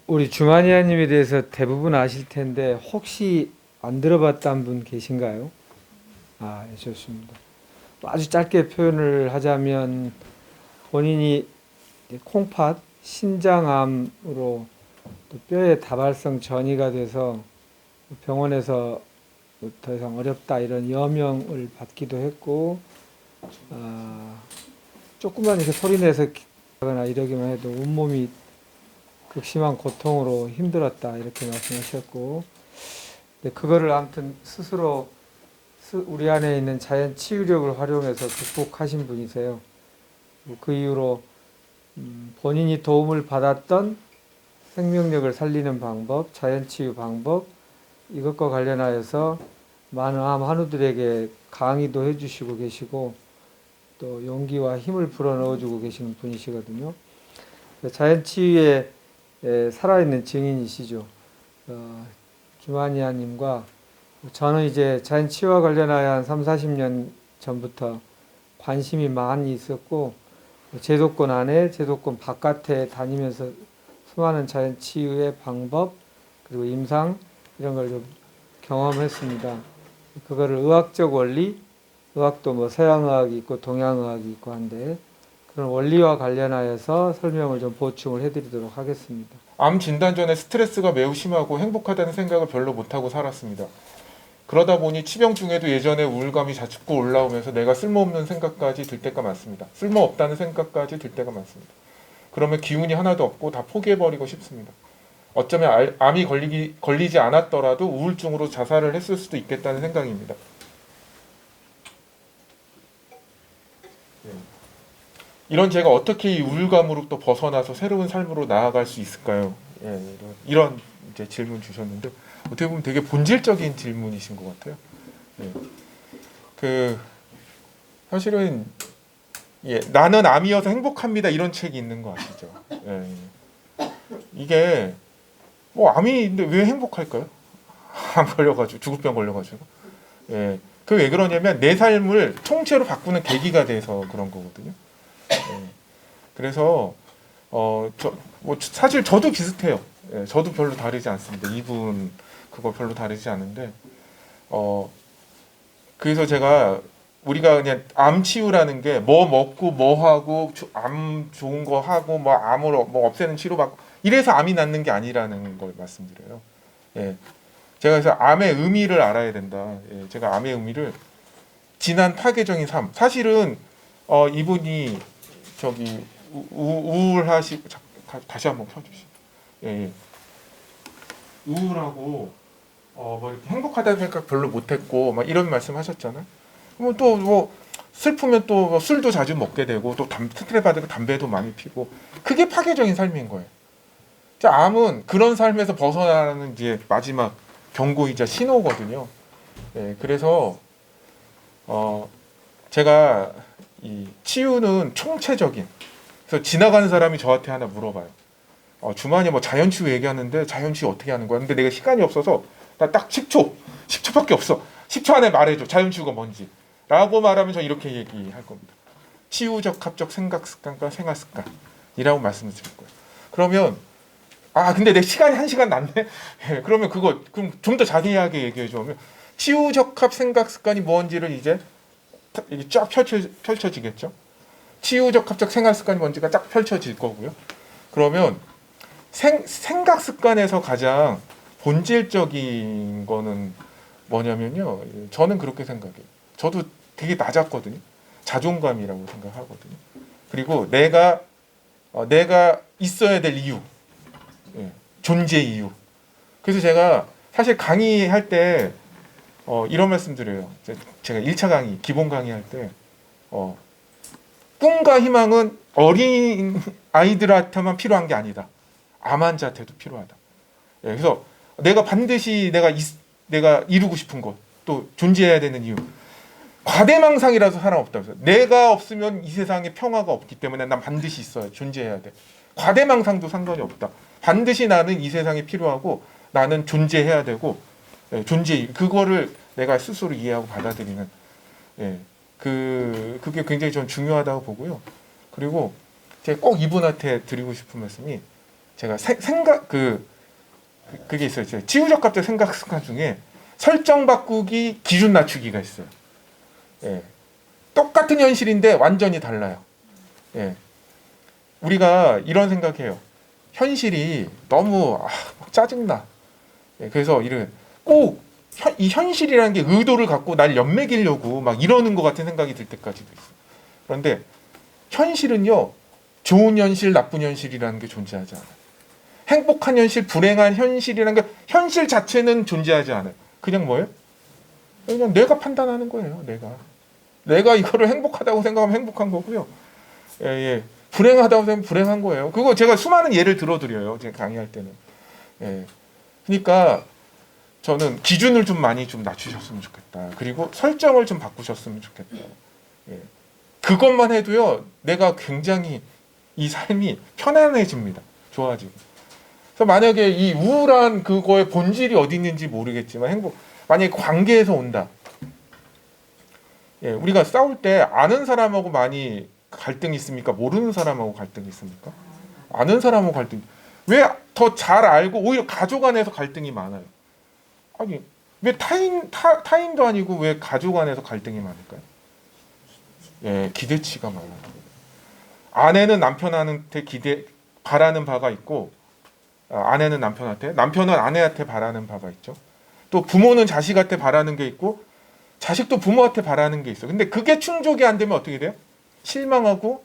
우리 주마니아님에 대해서 대부분 아실 텐데 혹시 안 들어봤던 분 계신가요? 아, 예, 좋습니다. 아주 짧게 표현을 하자면 본인이 콩팥, 신장암으로 또 뼈에 다발성 전이가 돼서 병원에서 더 이상 어렵다 이런 여명을 받기도 했고, 조금만 이렇게 소리내서 하거나 이러기만 해도 온몸이 극심한 고통으로 힘들었다 이렇게 말씀하셨고, 그거를 아무튼 스스로 우리 안에 있는 자연 치유력을 활용해서 극복하신 분이세요. 그 이후로 본인이 도움을 받았던 생명력을 살리는 방법, 자연 치유 방법, 이것과 관련하여서 많은 암 환우들에게 강의도 해주시고 계시고 또 용기와 힘을 불어넣어주고 계시는 분이시거든요. 자연 치유의 살아있는 증인이시죠. 주마니아님과 저는 이제 자연 치유와 관련하여 한 3, 40년 전부터 관심이 많이 있었고 제도권 안에 제도권 바깥에 다니면서 수많은 자연 치유의 방법 그리고 임상 이런 걸 좀 경험했습니다. 그거를 의학적 원리, 의학도 뭐 서양의학이 있고 동양의학이 있고 한데 그런 원리와 관련하여서 설명을 좀 보충을 해드리도록 하겠습니다. 암 진단 전에 스트레스가 매우 심하고 행복하다는 생각을 별로 못하고 살았습니다. 그러다 보니 치병 중에도 예전에 우울감이 자꾸 올라오면서 내가 쓸모없는 생각까지 들 때가 많습니다. 쓸모없다는 생각까지 들 때가 많습니다. 그러면 기운이 하나도 없고 다 포기해버리고 싶습니다. 어쩌면 암이 걸리지 않았더라도 우울증으로 자살을 했을 수도 있겠다는 생각입니다. 이런 제가 어떻게 이 우울감으로 또 벗어나서 새로운 삶으로 나아갈 수 있을까요? 예, 이런 이제 질문 주셨는데 어떻게 보면 되게 본질적인 질문이신 것 같아요. 예. 사실은 나는 암이어서 행복합니다 이런 책이 있는 거 아시죠? 예. 이게 뭐 암인데 왜 행복할까요? 암 걸려가지고 죽을 병 걸려가지고. 예. 그 왜 그러냐면 내 삶을 통째로 바꾸는 계기가 돼서 그런 거거든요. 예. 그래서 사실 저도 비슷해요. 예. 저도 별로 다르지 않습니다. 이분 그거 별로 다르지 않은데 그래서 우리가 그냥 암 치유라는 게 뭐 먹고 뭐 하고 암 좋은 거 하고 뭐 암을 뭐 없애는 치료 받고 이래서 암이 낫는 게 아니라는 걸 말씀드려요. 예. 제가 그래서 암의 의미를 알아야 된다. 예. 제가 암의 의미를 진한 파괴적인 삶. 사실은 이분이 저기 우울하시고 다시 한번 펴주시죠. 예. 우울하고 뭐 이렇게 행복하다는 생각 별로 못했고 막 이런 말씀하셨잖아요. 그러면 또 뭐 슬프면 또 술도 자주 먹게 되고 또 스트레스 받으면 담배도 많이 피고 그게 파괴적인 삶인 거예요. 자, 암은 그런 삶에서 벗어나는 이제 마지막 경고이자 신호거든요. 네, 그래서 제가 이 치유는 총체적인. 그래서 지나가는 사람이 저한테 하나 물어봐요. 주만이 뭐 자연치유 얘기하는데 자연치유 어떻게 하는 거야? 근데 내가 시간이 없어서 나 딱 10초밖에 없어. 10초 안에 말해줘. 자연치유가 뭔지. 라고 말하면 저 이렇게 얘기할 겁니다. 치유적 합적 생각 습관과 생활 습관이라고 말씀을 드릴 거예요. 그러면 근데 내 시간이 1시간 남네? 예, 그럼 좀 더 자세하게 얘기해 주면 치유적 합 생각 습관이 뭔지를 이제 쫙 펼쳐지겠죠. 치유적 합적 생활 습관이 뭔지가 쫙 펼쳐질 거고요. 그러면 생각 습관에서 가장 본질적인 거는 뭐냐면요. 저는 그렇게 생각해요. 저도 되게 낮았거든요. 자존감이라고 생각하거든요. 그리고 내가 있어야 될 이유, 존재 이유. 그래서 제가 사실 강의할 때 이런 말씀 드려요. 제가 1차 강의, 기본 강의할 때 꿈과 희망은 어린 아이들한테만 필요한 게 아니다. 암 환자한테도 필요하다. 그래서 내가 반드시 내가 이루고 싶은 것, 또 존재해야 되는 이유. 과대망상이라서 사람 없다고. 내가 없으면 이 세상에 평화가 없기 때문에 난 반드시 있어야 존재해야 돼. 과대망상도 상관이 없다. 반드시 나는 이 세상에 필요하고 나는 존재해야 되고 존재 그거를 내가 스스로 이해하고 받아들이는 그게 굉장히 좀 중요하다고 보고요. 그리고 제가 꼭 이분한테 드리고 싶은 말씀이 제가 생각 그게 있어요. 치유적 갑작 생각 습관 중에 설정 바꾸기 기준 낮추기가 있어요. 똑같은 현실인데 완전히 달라요. 우리가 이런 생각해요. 현실이 너무 짜증나. 그래서 꼭 이 현실이라는 게 의도를 갖고 날 연맥이려고 막 이러는 것 같은 생각이 들 때까지도 있어요. 그런데 현실은요, 좋은 현실, 나쁜 현실이라는 게 존재하지 않아요. 행복한 현실, 불행한 현실이라는 게 현실 자체는 존재하지 않아요. 그냥 뭐예요? 그냥 내가 판단하는 거예요. 내가 이거를 행복하다고 생각하면 행복한 거고요. 불행하다고 생각하면 불행한 거예요. 그거 제가 수많은 예를 들어드려요. 제가 강의할 때는. 그러니까 저는 기준을 좀 많이 좀 낮추셨으면 좋겠다. 그리고 설정을 좀 바꾸셨으면 좋겠다. 그것만 해도요, 내가 굉장히 이 삶이 편안해집니다. 좋아지고. 그래서 만약에 이 우울한 그거의 본질이 어디 있는지 모르겠지만 만약에 관계에서 온다. 우리가 싸울 때 아는 사람하고 많이 갈등이 있습니까? 모르는 사람하고 갈등이 있습니까? 아는 사람하고 갈등. 왜 더 잘 알고 오히려 가족 안에서 갈등이 많아요? 아니 왜 타인도 아니고 왜 가족 안에서 갈등이 많을까요? 기대치가 많아요. 아내는 남편한테 바라는 바가 있고, 아내는 남편한테, 남편은 아내한테 바라는 바가 있죠. 또 부모는 자식한테 바라는 게 있고, 자식도 부모한테 바라는 게 있어. 근데 그게 충족이 안 되면 어떻게 돼요? 실망하고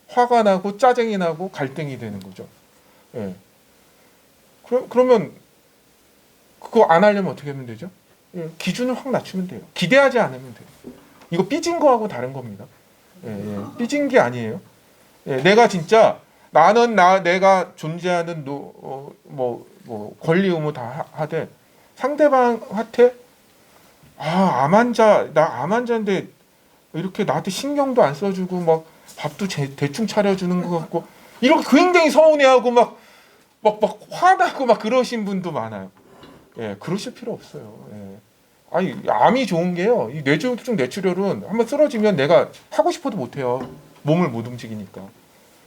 화가 나고 짜증이 나고 갈등이 되는 거죠. 그러면 그거 안 하려면 어떻게 하면 되죠? 기준을 확 낮추면 돼요. 기대하지 않으면 돼요. 이거 삐진 거하고 다른 겁니다. 삐진 게 아니에요. 내가 진짜 나는 내가 존재하는 권리 의무 다 하되 상대방한테 암 환자 나 암 환자인데 이렇게 나한테 신경도 안 써주고 막 밥도 대충 차려주는 것 같고 이렇게 굉장히 서운해하고 막 화나고 막 그러신 분도 많아요. 그러실 필요 없어요. 아니 암이 좋은 게요. 이 뇌졸중 뇌출혈은 한번 쓰러지면 내가 하고 싶어도 못 해요. 몸을 못 움직이니까.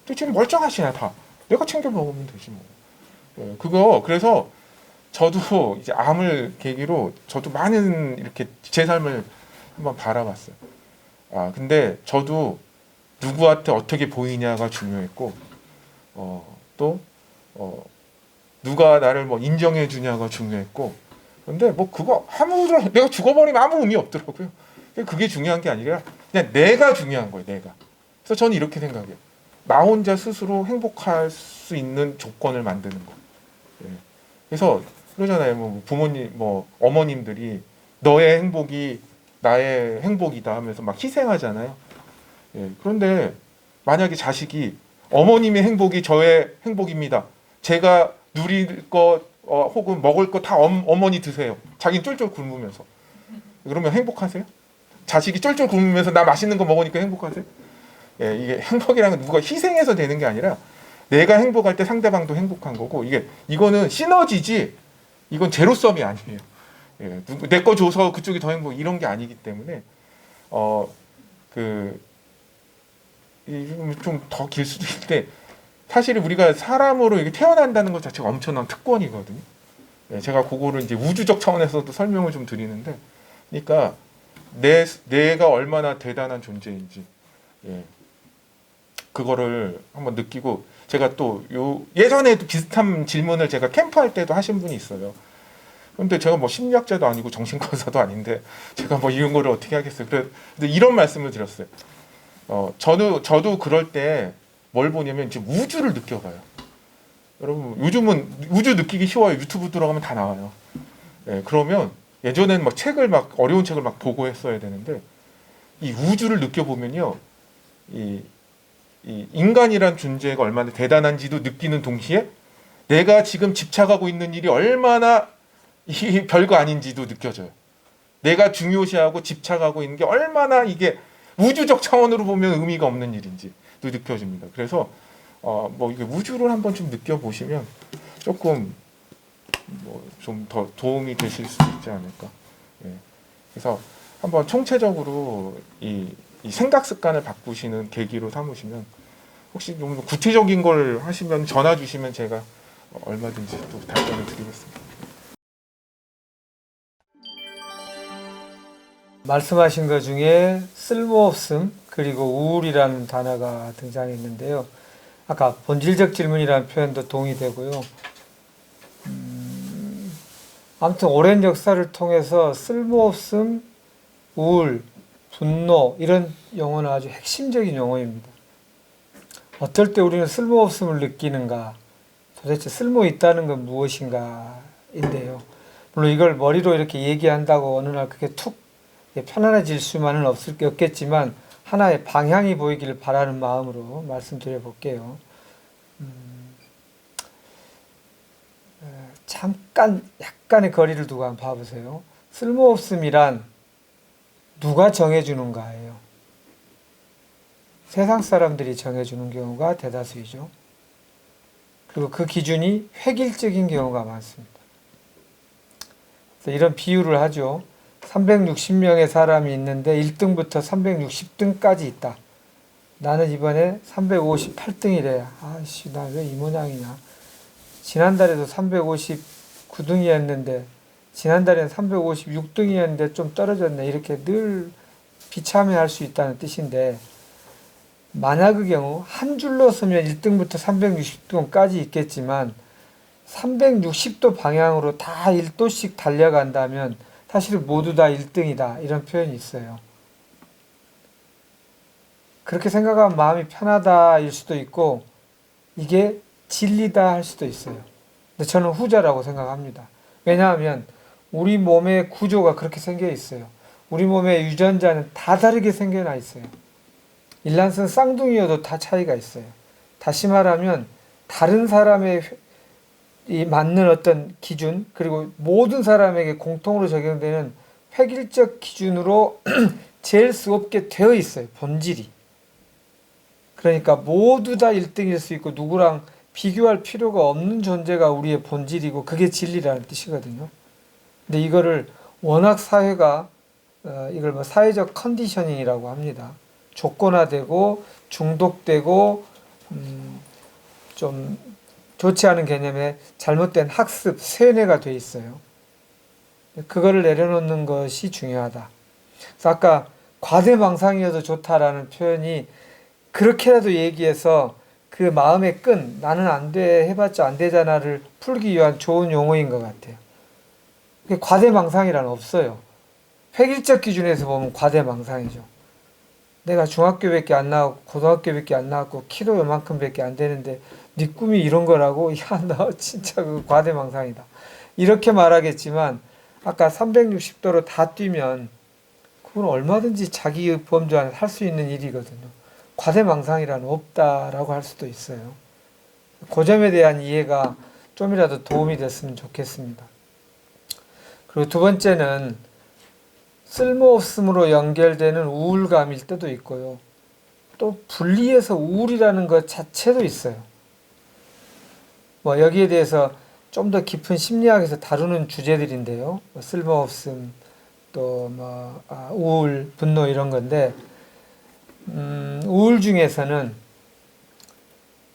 근데 지금 멀쩡하시네 다. 내가 챙겨 먹으면 되지 뭐. 그래서 저도 이제 암을 계기로 저도 많은 이렇게 제 삶을 한번 바라봤어요. 근데 저도 누구한테 어떻게 보이냐가 중요했고, 또 누가 나를 인정해 주냐가 중요했고, 근데 그거 내가 죽어버리면 아무 의미 없더라고요. 그게 중요한 게 아니라 그냥 내가 중요한 거예요. 내가. 그래서 저는 이렇게 생각해요. 나 혼자 스스로 행복할 수 있는 조건을 만드는 거. 그래서 그러잖아요. 부모님, 어머님들이 너의 행복이 나의 행복이다 하면서 막 희생하잖아요. 그런데 만약에 자식이 어머님의 행복이 저의 행복입니다. 제가 누릴 것 혹은 먹을 거 다 어머니 드세요. 자기는 쫄쫄 굶으면서. 그러면 행복하세요? 자식이 쫄쫄 굶으면서 나 맛있는 거 먹으니까 행복하세요? 이게 행복이라는 건 누가 희생해서 되는 게 아니라 내가 행복할 때 상대방도 행복한 거고 이거는 시너지지 이건 제로섬이 아니에요. 내 거 줘서 그쪽이 더 행복 이런 게 아니기 때문에 좀 더 길 수도 있는데 사실 우리가 사람으로 이게 태어난다는 것 자체가 엄청난 특권이거든요. 제가 그거를 이제 우주적 차원에서도 설명을 좀 드리는데, 그러니까 내가 얼마나 대단한 존재인지 그거를 한번 느끼고 제가 또 예전에도 비슷한 질문을 제가 캠프할 때도 하신 분이 있어요. 그런데 제가 심리학자도 아니고 정신과사도 아닌데 제가 이런 거를 어떻게 하겠어요. 근데 이런 말씀을 드렸어요. 저도 그럴 때 뭘 보냐면 지금 우주를 느껴봐요. 여러분 요즘은 우주 느끼기 쉬워요. 유튜브 들어가면 다 나와요. 그러면 예전에는 책을 어려운 책을 보고 했어야 되는데 이 우주를 느껴보면요, 이 인간이란 존재가 얼마나 대단한지도 느끼는 동시에 내가 지금 집착하고 있는 일이 얼마나 별거 아닌지도 느껴져요. 내가 중요시하고 집착하고 있는 게 얼마나 이게 우주적 차원으로 보면 의미가 없는 일인지도 느껴집니다. 그래서 뭐 이게 우주를 한번 좀 느껴보시면 조금 뭐 좀 더 도움이 되실 수 있지 않을까. 예. 그래서 한번 총체적으로 이 생각 습관을 바꾸시는 계기로 삼으시면, 혹시 좀 구체적인 걸 하시면 전화 주시면 제가 얼마든지 또 답변을 드리겠습니다. 말씀하신 것 중에 쓸모없음 그리고 우울이라는 단어가 등장했는데요. 아까 본질적 질문이라는 표현도 동의되고요. 아무튼 오랜 역사를 통해서 쓸모없음, 우울, 분노 이런 용어는 아주 핵심적인 용어입니다. 어떨 때 우리는 쓸모없음을 느끼는가, 도대체 쓸모 있다는 건 무엇인가인데요. 물론 이걸 머리로 이렇게 얘기한다고 어느 날 그게 툭 편안해질 수만은 없겠지만 하나의 방향이 보이기를 바라는 마음으로 말씀드려 볼게요. 잠깐 약간의 거리를 두고 한번 봐보세요. 쓸모없음이란 누가 정해주는가예요. 세상 사람들이 정해주는 경우가 대다수이죠. 그리고 그 기준이 획일적인 경우가 많습니다. 그래서 이런 비유를 하죠. 360명의 사람이 있는데 1등부터 360등까지 있다. 나는 이번에 358등이래. 아씨, 나 왜 이 모양이냐. 지난달에도 359등이었는데 지난달엔 356등이었는데 좀 떨어졌네. 이렇게 늘 비참해할 수 있다는 뜻인데, 만약 그 경우 한 줄로 서면 1등부터 360등까지 있겠지만 360도 방향으로 다 1도씩 달려간다면 사실은 모두 다 1등이다. 이런 표현이 있어요. 그렇게 생각하면 마음이 편하다일 수도 있고 이게 진리다 할 수도 있어요. 근데 저는 후자라고 생각합니다. 왜냐하면 우리 몸의 구조가 그렇게 생겨 있어요. 우리 몸의 유전자는 다 다르게 생겨나 있어요. 일란성 쌍둥이여도 다 차이가 있어요. 다시 말하면 다른 사람의 이 맞는 어떤 기준, 그리고 모든 사람에게 공통으로 적용되는 획일적 기준으로 잴 수 없게 되어 있어요. 본질이. 그러니까 모두 다 1등일 수 있고 누구랑 비교할 필요가 없는 존재가 우리의 본질이고 그게 진리라는 뜻이거든요. 근데 이거를 워낙 사회가 이걸 뭐 사회적 컨디셔닝이라고 합니다. 조건화되고 중독되고 좀 좋지 않은 개념에 잘못된 학습, 세뇌가 돼 있어요. 그거를 내려놓는 것이 중요하다. 그래서 아까 과대망상이어도 좋다라는 표현이 그렇게라도 얘기해서 그 마음의 끈, 나는 안 돼, 해봤자 안 되잖아를 풀기 위한 좋은 용어인 것 같아요. 과대망상이란 없어요. 획일적 기준에서 보면 과대망상이죠. 내가 중학교밖에 안 나왔고 고등학교밖에 안 나왔고 키도 요만큼밖에 안 되는데 네 꿈이 이런 거라고? 야, 나 진짜 그 과대망상이다. 이렇게 말하겠지만 아까 360도로 다 뛰면 그건 얼마든지 자기 범주 안에 할 수 있는 일이거든요. 과대망상이란 없다라고 할 수도 있어요. 그 점에 대한 이해가 좀이라도 도움이 됐으면 좋겠습니다. 그리고 두 번째는 쓸모없음으로 연결되는 우울감일 때도 있고요. 또 분리해서 우울이라는 것 자체도 있어요. 뭐 여기에 대해서 좀 더 깊은 심리학에서 다루는 주제들인데요. 뭐 쓸모없음, 또 뭐 우울, 분노 이런 건데, 우울 중에서는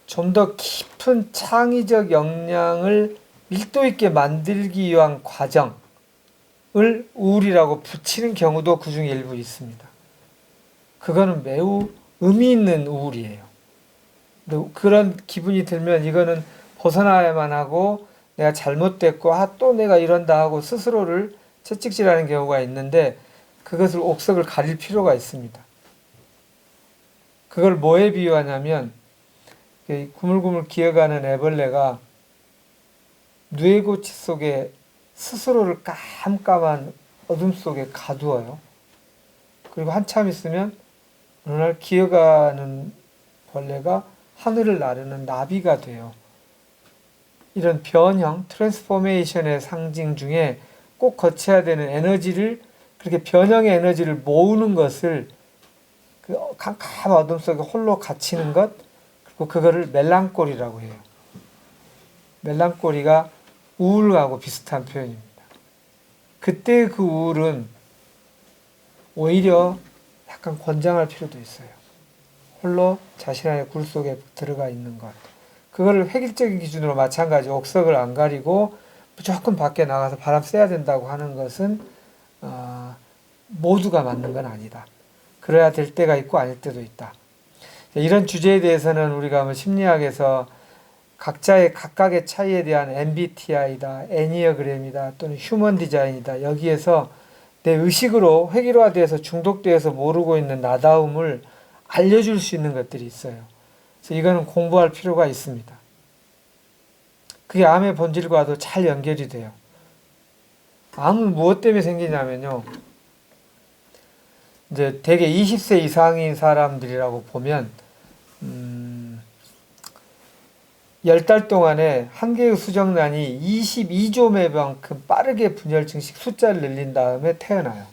좀 더 깊은 창의적 역량을 밀도 있게 만들기 위한 과정을 우울이라고 붙이는 경우도 그 중에 일부 있습니다. 그거는 매우 의미 있는 우울이에요. 근데 그런 기분이 들면 이거는 벗어나야만 하고 내가 잘못됐고 또 내가 이런다 하고 스스로를 채찍질하는 경우가 있는데 그것을 옥석을 가릴 필요가 있습니다. 그걸 뭐에 비유하냐면 구물구물 기어가는 애벌레가 누에고치 속에 스스로를 깜깜한 어둠 속에 가두어요. 그리고 한참 있으면 어느 날 기어가는 벌레가 하늘을 나르는 나비가 돼요. 이런 변형, 트랜스포메이션의 상징 중에 꼭 거쳐야 되는 에너지를 그렇게 변형의 에너지를 모으는 것을 그 캄캄한 어둠 속에 홀로 갇히는 것, 그리고 그거를 멜랑콜리라고 해요. 멜랑콜리가 우울하고 비슷한 표현입니다. 그때 그 우울은 오히려 약간 권장할 필요도 있어요. 홀로 자신 안의 굴 속에 들어가 있는 것. 그거를 획일적인 기준으로 마찬가지 옥석을 안 가리고 무조건 밖에 나가서 바람 쐬야 된다고 하는 것은 모두가 맞는 건 아니다. 그래야 될 때가 있고 아닐 때도 있다. 이런 주제에 대해서는 우리가 뭐 심리학에서 각자의 각각의 차이에 대한 MBTI다, 애니어그램이다, 또는 휴먼 디자인이다. 여기에서 내 의식으로 획일화돼서 중독되어서 모르고 있는 나다움을 알려줄 수 있는 것들이 있어요. 그래서 이거는 공부할 필요가 있습니다. 그게 암의 본질과도 잘 연결이 돼요. 암은 무엇 때문에 생기냐면요. 이제 대개 20세 이상인 사람들이라고 보면 10달 동안에 한 개의 수정란이 22조 매만큼 빠르게 분열 증식 숫자를 늘린 다음에 태어나요.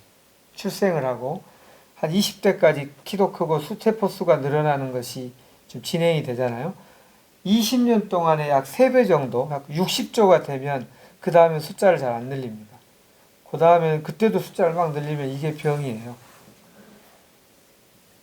출생을 하고 한 20대까지 키도 크고 수세포 수가 늘어나는 것이 좀 진행이 되잖아요. 20년 동안에 약 3배 정도, 약 60조가 되면 그 다음에 숫자를 잘 안 늘립니다. 그 다음에 그때도 숫자를 막 늘리면 이게 병이에요.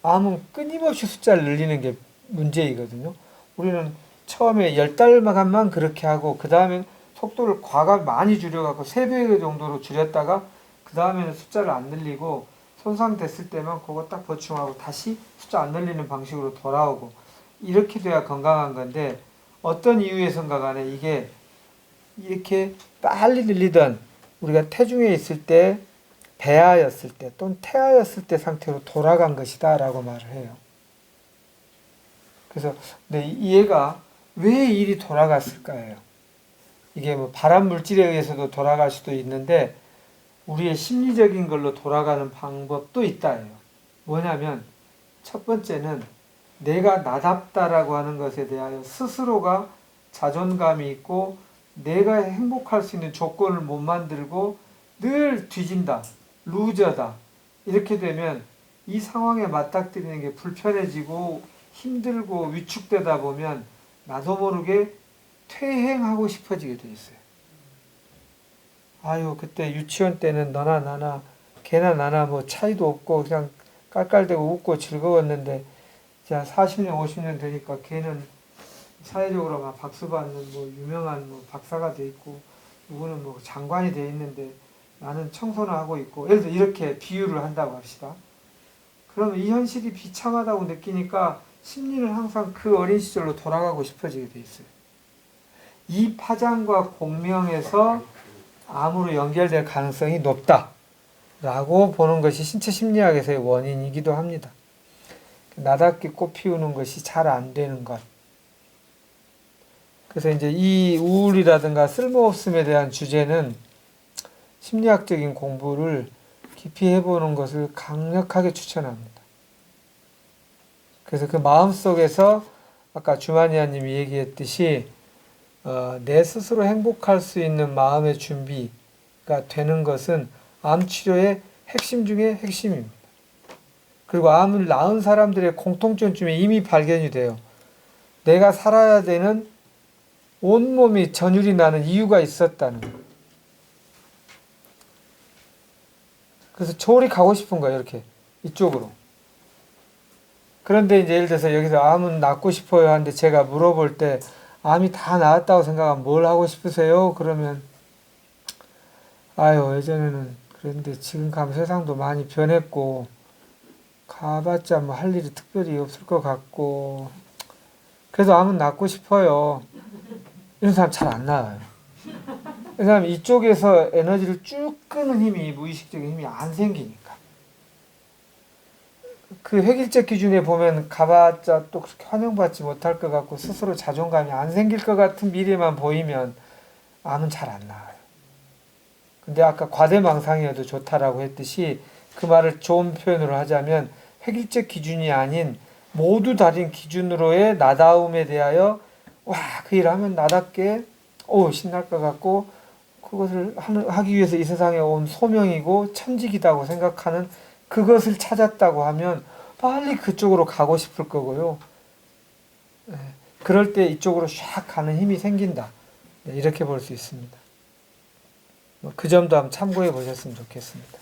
암은 끊임없이 숫자를 늘리는 게 문제이거든요. 우리는 처음에 10달만 그렇게 하고 그 다음에 속도를 과감 많이 줄여갖고 3배 정도로 줄였다가 그 다음에는 숫자를 안 늘리고 손상됐을 때만 그거 딱 보충하고 다시 숫자 안 늘리는 방식으로 돌아오고 이렇게 돼야 건강한 건데 어떤 이유에선가 간에 이게 이렇게 빨리 늘리던 우리가 태중에 있을 때 배아였을 때 또는 태아였을 때 상태로 돌아간 것이다 라고 말을 해요. 그래서 얘가 왜 일이 돌아갔을까요? 이게 뭐 발암 물질에 의해서도 돌아갈 수도 있는데 우리의 심리적인 걸로 돌아가는 방법도 있다예요. 뭐냐면 첫 번째는 내가 나답다라고 하는 것에 대하여 스스로가 자존감이 있고 내가 행복할 수 있는 조건을 못 만들고 늘 뒤진다, 루저다. 이렇게 되면 이 상황에 맞닥뜨리는 게 불편해지고 힘들고 위축되다 보면 나도 모르게 퇴행하고 싶어지게 돼 있어요. 아유, 그때 유치원 때는 너나 나나, 걔나 나나 뭐 차이도 없고 그냥 깔깔대고 웃고 즐거웠는데, 자, 40년, 50년 되니까 걔는 사회적으로 막 박수 받는 뭐 유명한 뭐 박사가 돼 있고, 누구는 뭐 장관이 돼 있는데 나는 청소나 하고 있고, 예를 들어 이렇게 비유를 한다고 합시다. 그러면 이 현실이 비참하다고 느끼니까 심리는 항상 그 어린 시절로 돌아가고 싶어지게 돼 있어요. 이 파장과 공명에서 암으로 연결될 가능성이 높다라고 보는 것이 신체 심리학에서의 원인이기도 합니다. 나답게 꽃 피우는 것이 잘 안 되는 것. 그래서 이제 이 우울이라든가 쓸모없음에 대한 주제는 심리학적인 공부를 깊이 해보는 것을 강력하게 추천합니다. 그래서 그 마음속에서 아까 주마니아님이 얘기했듯이 내 스스로 행복할 수 있는 마음의 준비가 되는 것은 암 치료의 핵심 중에 핵심입니다. 그리고 암을 낳은 사람들의 공통점쯤에 이미 발견이 돼요. 내가 살아야 되는 온몸이 전율이 나는 이유가 있었다는 거예요. 그래서 저리 가고 싶은 거예요. 이렇게 이쪽으로. 그런데 이제 예를 들어서 여기서 암은 낫고 싶어요 하는데 제가 물어볼 때 암이 다 나았다고 생각하면 뭘 하고 싶으세요? 그러면 아유, 예전에는 그랬는데 지금 가면 세상도 많이 변했고 가봤자 뭐 할 일이 특별히 없을 것 같고 그래서 암은 낫고 싶어요. 이런 사람 잘 안 나와요. 이 사람 이쪽에서 에너지를 쭉 끄는 힘이, 무의식적인 힘이 안 생기니까. 그 획일적 기준에 보면 가봤자 또 그렇게 환영받지 못할 것 같고 스스로 자존감이 안 생길 것 같은 미래만 보이면 암은 잘 안 나와요. 근데 아까 과대망상이어도 좋다라고 했듯이 그 말을 좋은 표현으로 하자면 획일적 기준이 아닌 모두 다른 기준으로의 나다움에 대하여 와, 그 일 하면 나답게 신날 것 같고 그것을 하기 위해서 이 세상에 온 소명이고 천직이다고 생각하는 그것을 찾았다고 하면 빨리 그쪽으로 가고 싶을 거고요. 예, 그럴 때 이쪽으로 샥 가는 힘이 생긴다. 네, 이렇게 볼 수 있습니다. 그 점도 한번 참고해 보셨으면 좋겠습니다.